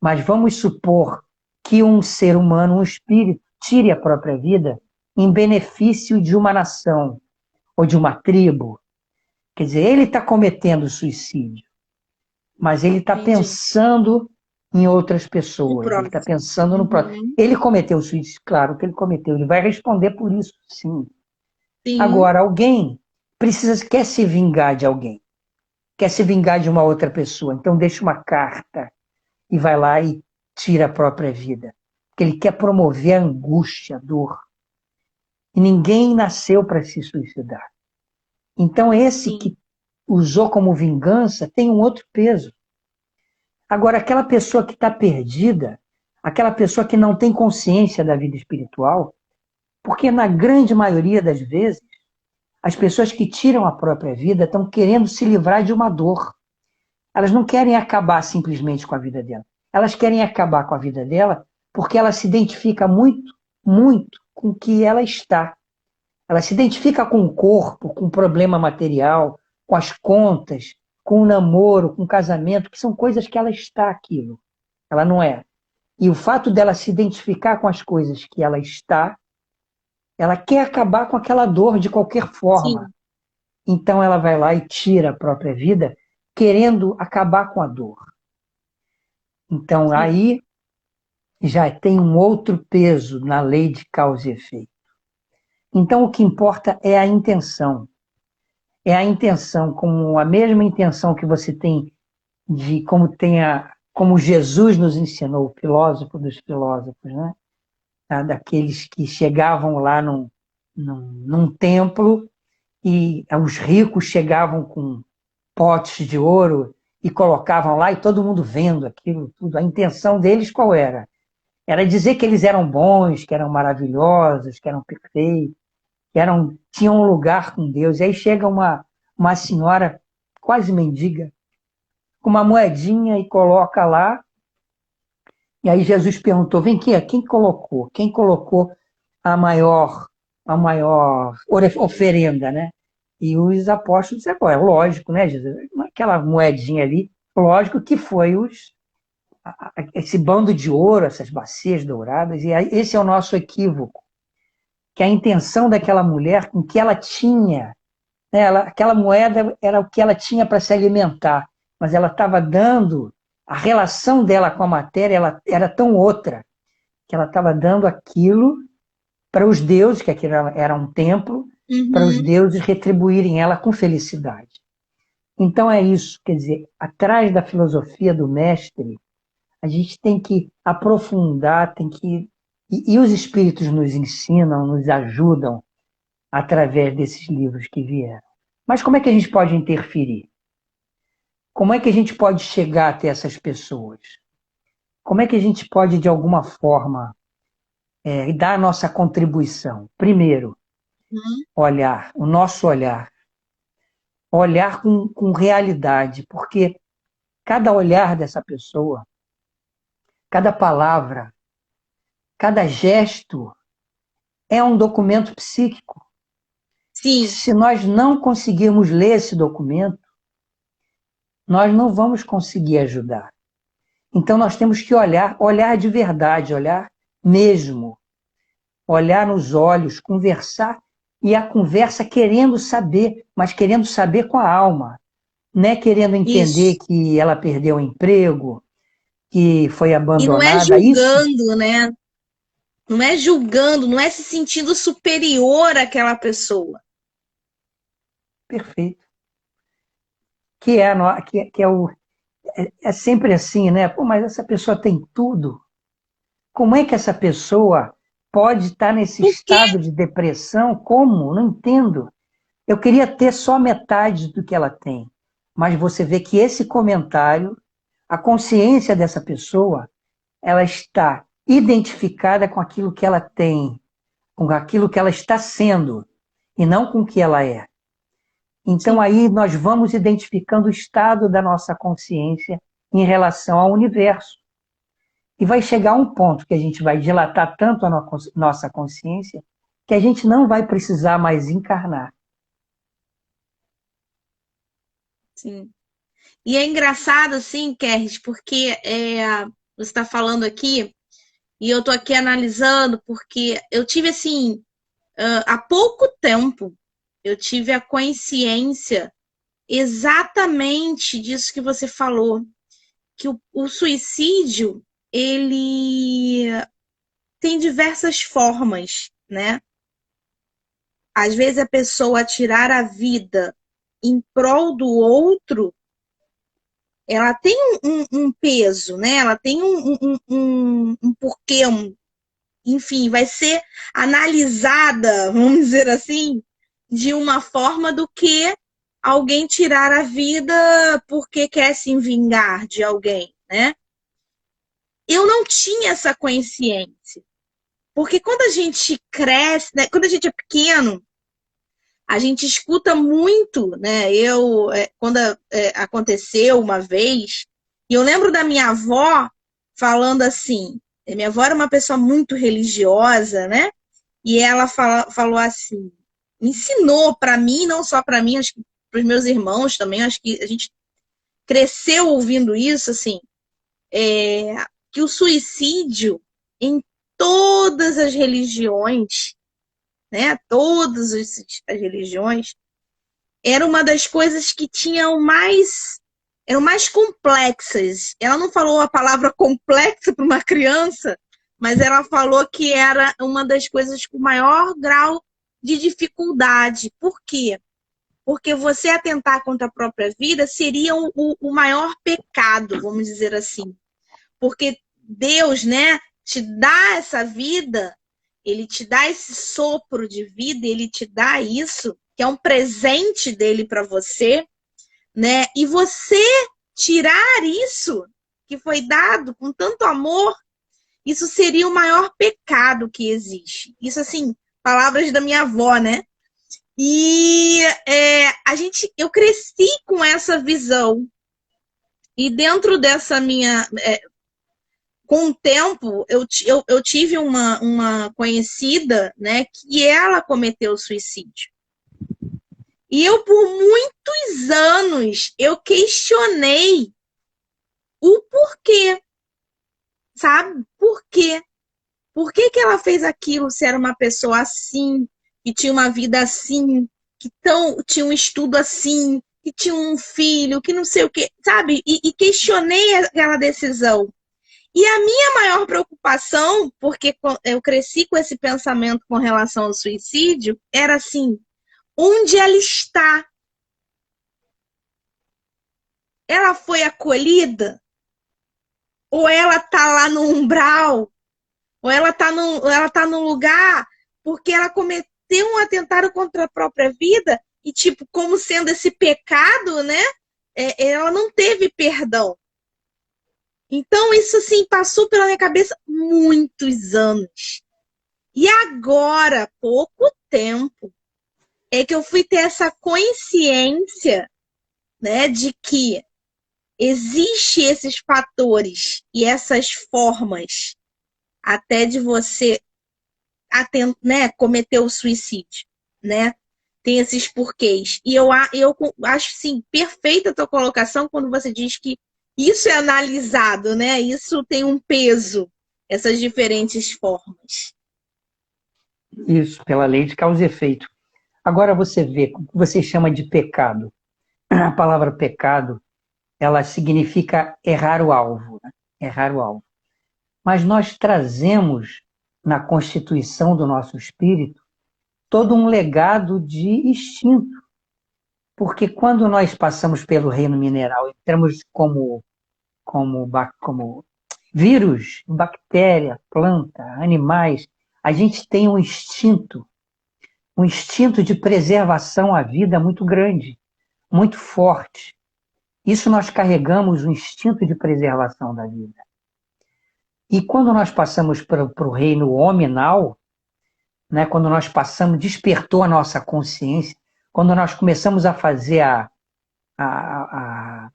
mas vamos supor que um ser humano, um espírito, tire a própria vida em benefício de uma nação ou de uma tribo. Quer dizer, ele está cometendo suicídio, mas ele está Entendi. pensando em outras O pessoas, ele está próximo. pensando no próximo. Uhum. Ele cometeu suicídio, claro que ele cometeu, ele vai responder por isso, sim. Sim, Agora, alguém quer se vingar de alguém, quer se vingar de uma outra pessoa, então deixa uma carta e vai lá e tira a própria vida. Porque ele quer promover a angústia, a dor. E ninguém nasceu para se suicidar. Então, esse sim. que usou como vingança tem um outro peso. Agora, aquela pessoa que está perdida, aquela pessoa que não tem consciência da vida espiritual, porque na grande maioria das vezes, as pessoas que tiram a própria vida estão querendo se livrar de uma dor. Elas não querem acabar simplesmente com a vida dela. Elas querem acabar com a vida dela porque ela se identifica muito, muito com o que ela está. Ela se identifica com o corpo, com o problema material, com as contas, com o namoro, com o casamento, que são coisas que ela está aquilo. Ela não é. E o fato dela se identificar com as coisas que ela está, ela quer acabar com aquela dor de qualquer forma. Sim. Então ela vai lá e tira a própria vida, querendo acabar com a dor. Então Sim. aí já tem um outro peso na lei de causa e efeito. Então o que importa é a intenção. É a intenção, como a mesma intenção que você tem de como Jesus nos ensinou, o filósofo dos filósofos, né? Daqueles que chegavam lá num templo e os ricos chegavam com potes de ouro e colocavam lá e todo mundo vendo aquilo tudo. A intenção deles qual era? Era dizer que eles eram bons, que eram maravilhosos, que eram perfeitos, tinham um lugar com Deus. E aí chega uma senhora quase mendiga, com uma moedinha e coloca lá. E aí Jesus perguntou: vem aqui, quem colocou? Quem colocou a maior oferenda, né? E os apóstolos disseram: é lógico, né, Jesus? Aquela moedinha ali, lógico que foi esse bando de ouro, essas bacias douradas. E aí, esse é o nosso equívoco, que a intenção daquela mulher, com que ela tinha, né, aquela moeda era o que ela tinha para se alimentar, mas ela estava dando, a relação dela com a matéria ela era tão outra, que ela estava dando aquilo para os deuses, que aquilo era um templo, para os Uhum. deuses retribuírem ela com felicidade. Então é isso, quer dizer, atrás da filosofia do mestre, a gente tem que aprofundar, e os espíritos nos ensinam, nos ajudam através desses livros que vieram. Mas como é que a gente pode interferir? Como é que a gente pode chegar até essas pessoas? como é que a gente pode, de alguma forma, dar a nossa contribuição? Primeiro, Uhum. olhar, o nosso olhar. Olhar com realidade, porque cada olhar dessa pessoa, cada palavra, cada gesto é um documento psíquico. Sim, Se nós não conseguirmos ler esse documento, nós não vamos conseguir ajudar. Então nós temos que olhar de verdade, olhar mesmo, olhar nos olhos, conversar, e a conversa querendo saber, mas querendo saber com a alma, não é querendo entender isso. que ela perdeu o emprego, que foi E não é abandonada. Isso, julgando, né? Não é julgando, não é se sentindo superior àquela pessoa. perfeito. Que é, que é o. É sempre assim, né? Pô, mas essa pessoa tem tudo. Como é que essa pessoa pode estar nesse Porque estado de depressão? Como? Não entendo. Eu queria ter só metade do que ela tem. Mas você vê que esse comentário, a consciência dessa pessoa, ela está identificada com aquilo que ela tem, com aquilo que ela está sendo, e não com o que ela é. Então, sim, aí nós vamos identificando o estado da nossa consciência em relação ao universo. E vai chegar um ponto que a gente vai dilatar tanto a nossa consciência que a gente não vai precisar mais encarnar. sim. E é engraçado, assim, Kerris, porque você está falando aqui, e eu tô aqui analisando, porque eu tive, assim, há pouco tempo, eu tive a consciência exatamente disso que você falou, que o suicídio, ele tem diversas formas, né? Às vezes a pessoa tirar a vida em prol do outro, ela tem um peso, né? Ela tem um porquê, enfim, vai ser analisada, vamos dizer assim, de uma forma do que alguém tirar a vida porque quer se vingar de alguém, né? Eu não tinha essa consciência. Porque quando a gente cresce, né, quando a gente é pequeno, a gente escuta muito, né? Quando aconteceu uma vez, e eu lembro da minha avó falando assim, minha avó era uma pessoa muito religiosa, né? E ela falou assim, ensinou para mim, não só para mim, acho que para os meus irmãos também, acho que a gente cresceu ouvindo isso, assim, que o suicídio em todas as religiões, né? Todas as religiões, era uma das coisas que eram mais complexas. Ela não falou a palavra complexa para uma criança, mas ela falou que era uma das coisas com maior grau de dificuldade. Por quê? Porque você atentar contra a própria vida seria o maior pecado, vamos dizer assim. Porque Deus, né, te dá essa vida, ele te dá esse sopro de vida, ele te dá isso, que é um presente dele para você, né? E você tirar isso que foi dado com tanto amor, isso seria o maior pecado que existe. Isso, assim, palavras da minha avó, né? E eu cresci com essa visão. E dentro dessa minha. Com o tempo, eu tive uma conhecida, né, que ela cometeu suicídio. E eu, por muitos anos, eu questionei o porquê, sabe? Por quê? Por que que ela fez aquilo se era uma pessoa assim, que tinha uma vida assim, tinha um estudo assim, que tinha um filho, que não sei o quê, sabe? E questionei aquela decisão. E a minha maior preocupação, porque eu cresci com esse pensamento com relação ao suicídio, era assim: onde ela está? Ela foi acolhida? Ou ela está lá no umbral? Ou ela tá num lugar porque ela cometeu um atentado contra a própria vida e, tipo, como sendo esse pecado, né? Ela não teve perdão. Então, isso assim passou pela minha cabeça muitos anos. E agora, pouco tempo, é que eu fui ter essa consciência, né, de que existe esses fatores e essas formas até de você né, cometer o suicídio, né? Tem esses porquês. E eu acho, sim, perfeita a tua colocação quando você diz que isso é analisado, né? Isso tem um peso, essas diferentes formas. Isso, pela lei de causa e efeito. Agora você vê, o que você chama de pecado. A palavra pecado, ela significa errar o alvo, né? Errar o alvo. Mas nós trazemos na constituição do nosso espírito todo um legado de instinto, porque quando nós passamos pelo reino mineral, entramos como vírus, bactéria, planta, animais, a gente tem um instinto de preservação à vida muito grande, muito forte. Isso nós carregamos o instinto de preservação da vida. E quando nós passamos para o reino hominal, né, quando nós passamos, despertou a nossa consciência, quando nós começamos a fazer a, a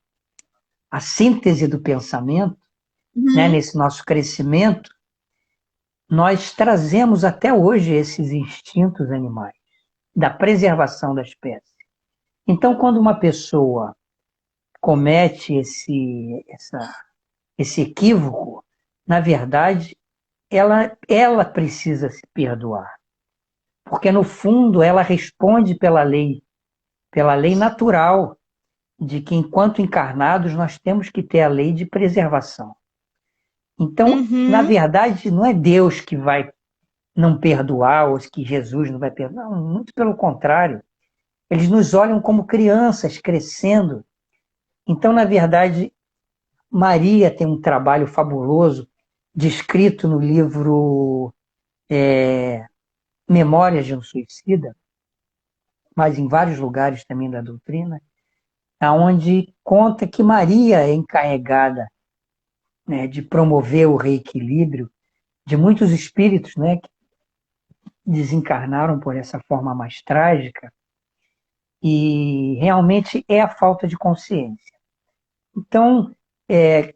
síntese do pensamento, né, Uhum, nesse nosso crescimento, nós trazemos até hoje esses instintos animais, da preservação da espécie. Então, quando uma pessoa comete esse equívoco, na verdade, ela precisa se perdoar. Porque, no fundo, ela responde pela lei natural de que, enquanto encarnados, nós temos que ter a lei de preservação. Então, na uhum, verdade, não é Deus que vai não perdoar ou que Jesus não vai perdoar. Não, muito pelo contrário. Eles nos olham como crianças crescendo. Então, na verdade, Maria tem um trabalho fabuloso descrito no livro Memórias de um Suicida, mas em vários lugares também da doutrina, onde conta que Maria é encarregada, né, de promover o reequilíbrio de muitos espíritos, né, que desencarnaram por essa forma mais trágica, e realmente é a falta de consciência. Então, é,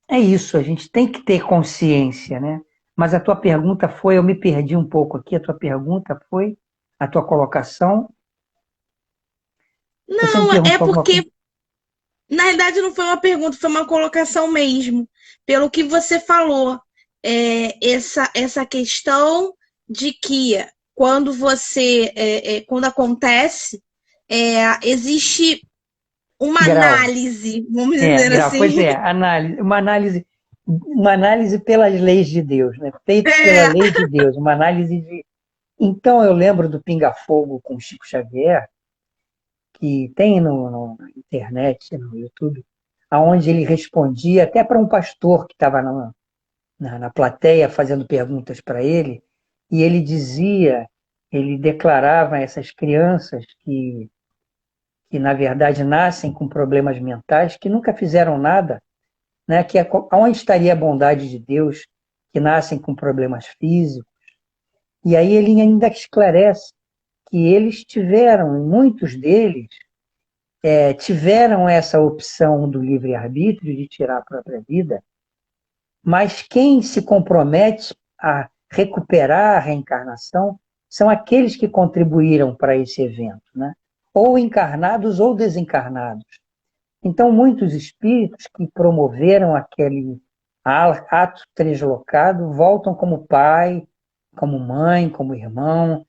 é isso, a gente tem que ter consciência, né? Mas a tua pergunta foi, eu me perdi um pouco aqui, a tua pergunta foi, a tua colocação, você me não, é perguntou alguma coisa? porque, na verdade, não foi uma pergunta, foi uma colocação mesmo. Pelo que você falou, essa questão de que quando acontece, existe uma Grau. análise, vamos É, dizer grau. Pois assim. é, uma análise pelas leis de Deus, né? Feito pela lei de Deus, uma análise de. Então eu lembro do Pinga Fogo com Chico Xavier, que tem na internet, no YouTube, aonde ele respondia até para um pastor que estava na plateia fazendo perguntas para ele, e ele dizia, ele declarava a essas crianças que na verdade nascem com problemas mentais, que nunca fizeram nada, né, que onde estaria a bondade de Deus, que nascem com problemas físicos. E aí ele ainda esclarece que eles tiveram, muitos deles, tiveram essa opção do livre-arbítrio de tirar a própria vida, mas quem se compromete a recuperar a reencarnação são aqueles que contribuíram para esse evento, né? Ou encarnados ou desencarnados. Então, muitos espíritos que promoveram aquele ato translocado voltam como pai, como mãe, como irmão,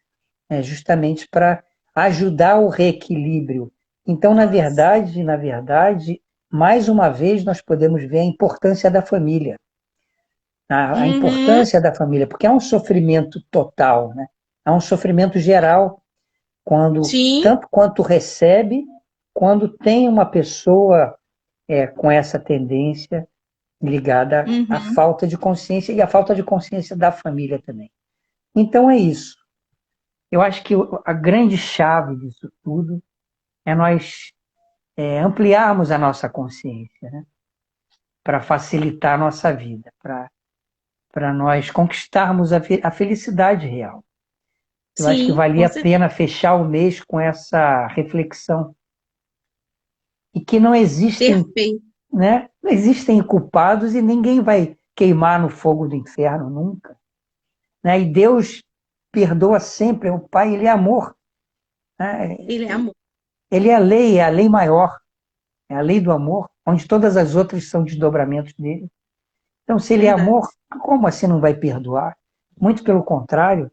justamente para ajudar o reequilíbrio. Então, na verdade, mais uma vez nós podemos ver a importância da família, a Uhum, importância da família, porque é um sofrimento total, né? É um sofrimento geral quando sim, tanto quanto recebe, quando tem uma pessoa com essa tendência ligada à uhum. falta de consciência e à falta de consciência da família também. Então é isso. Eu acho que a grande chave disso tudo é nós ampliarmos a nossa consciência, né? para facilitar a nossa vida, para nós conquistarmos a felicidade real. Eu acho que Sim, valia com a certeza. pena fechar o mês com essa reflexão. E que não existem, Perfeito. né? Não existem culpados e ninguém vai queimar no fogo do inferno nunca. Né? E Deus perdoa sempre, o Pai, Ele é amor. Né? Ele é amor. Ele é a lei maior, é a lei do amor, onde todas as outras são desdobramentos dele. Então, se Ele é Verdade. amor, como assim não vai perdoar? Muito pelo contrário,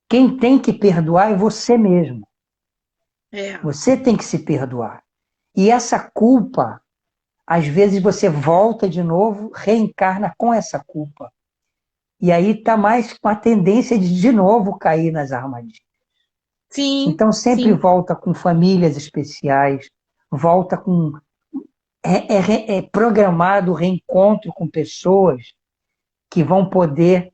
quem tem que perdoar é você mesmo. É. Você tem que se perdoar. E essa culpa, às vezes você volta de novo, reencarna com essa culpa. E aí está mais com a tendência de novo cair nas armadilhas. Sim, Então sempre sim. volta com famílias especiais, volta com. É programado o reencontro com pessoas que vão poder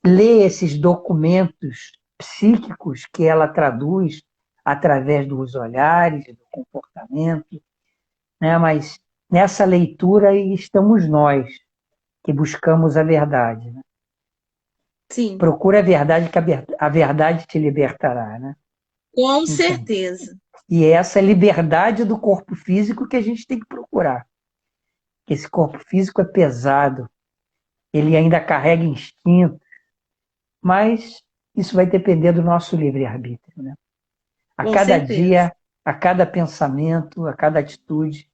ler esses documentos psíquicos que ela traduz através dos olhares, do comportamento, né? Mas nessa leitura estamos nós, que buscamos a verdade. Né? Sim, Procura a verdade, que a verdade te libertará. Né? com Então, certeza. e é essa liberdade do corpo físico que a gente tem que procurar. Esse corpo físico é pesado, ele ainda carrega instinto, mas isso vai depender do nosso livre-arbítrio. Né? A Com cada certeza. dia, a cada pensamento, a cada atitude.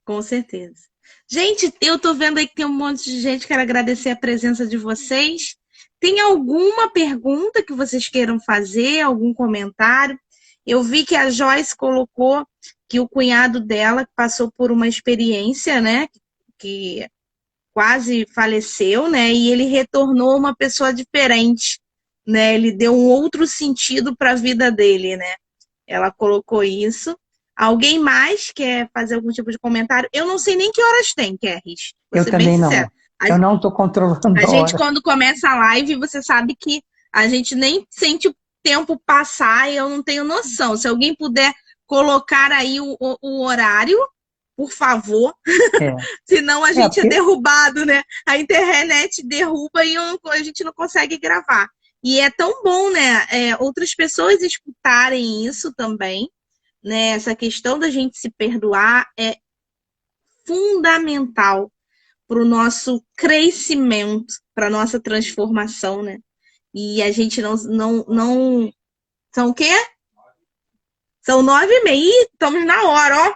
Com certeza. Gente, eu tô vendo aí que tem um monte de gente. Quero agradecer a presença de vocês. Tem alguma pergunta que vocês queiram fazer? Algum comentário? Eu vi que a Joyce colocou que o cunhado dela passou por uma experiência, né? Que quase faleceu, né? E ele retornou uma pessoa diferente, né? Ele deu um outro sentido para a vida dele, né? Ela colocou isso. Alguém mais quer fazer algum tipo de comentário? Eu não sei nem que horas tem, Kerris. Vou Eu ser bem também sincera. não. Eu não estou controlando A a gente, hora. quando começa a live, você sabe que a gente nem sente o tempo passar e eu não tenho noção. Se alguém puder colocar aí o horário, por favor, É, senão a gente é porque derrubado, né? A internet derruba e a gente não consegue gravar. E é tão bom, né? Outras pessoas escutarem isso também, né? Essa questão da gente se perdoar é fundamental para o nosso crescimento, para a nossa transformação, né? E a gente não. São o quê? São 9h30. Ih, estamos na hora, ó.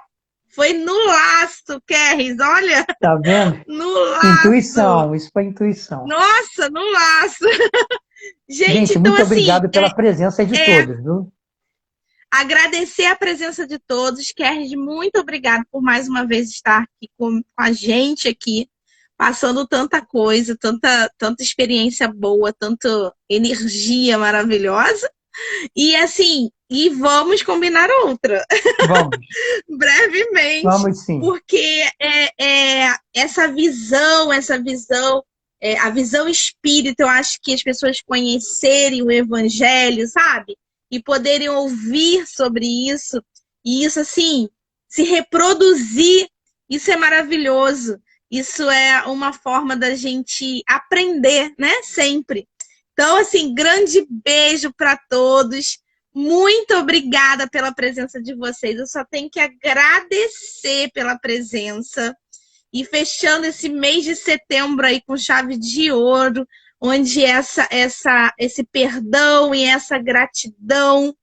Foi no laço, Kerris, olha, tá vendo? no laço. Intuição, isso foi intuição. Nossa, no laço. Gente, Gente, então muito assim, obrigado pela presença de é todos, viu? agradecer a presença de todos. Kerris, muito obrigado por mais uma vez estar aqui com a gente aqui, passando tanta coisa, tanta experiência boa, tanta energia maravilhosa. E assim, e vamos combinar outra, Vamos, brevemente, vamos sim. porque essa visão, a visão espírita, eu acho que as pessoas conhecerem o evangelho, sabe? E poderem ouvir sobre isso, e isso assim, se reproduzir, isso é maravilhoso. Isso é uma forma da gente aprender, né? Sempre. Então, assim, grande beijo para todos. Muito obrigada pela presença de vocês. Eu só tenho que agradecer pela presença. E fechando esse mês de setembro aí com chave de ouro, onde esse perdão e essa gratidão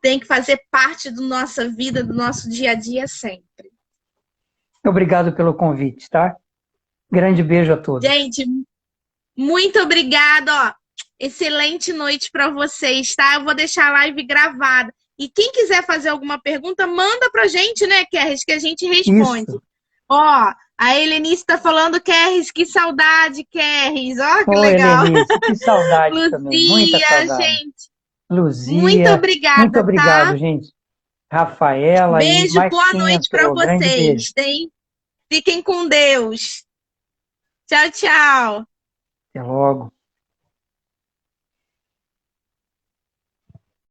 tem que fazer parte da nossa vida, do nosso dia a dia sempre. Obrigado pelo convite, tá? Grande beijo a todos. Gente, muito obrigada, ó. Excelente noite para vocês, tá? Eu vou deixar a live gravada. E quem quiser fazer alguma pergunta, manda pra gente, né, Kerris, que a gente responde. Isso. Ó, a Helenice tá falando, Kerris, que saudade, Kerris. Ó, que Ô, legal. Helenice, que saudade também, muita Luzia, saudade. gente, muito Luzia, muito obrigada, tá? obrigado, gente. Rafaela e Beijo, mais boa quem noite para entrou. Grande beijo. vocês, hein? Fiquem com Deus. Tchau, tchau. Até logo.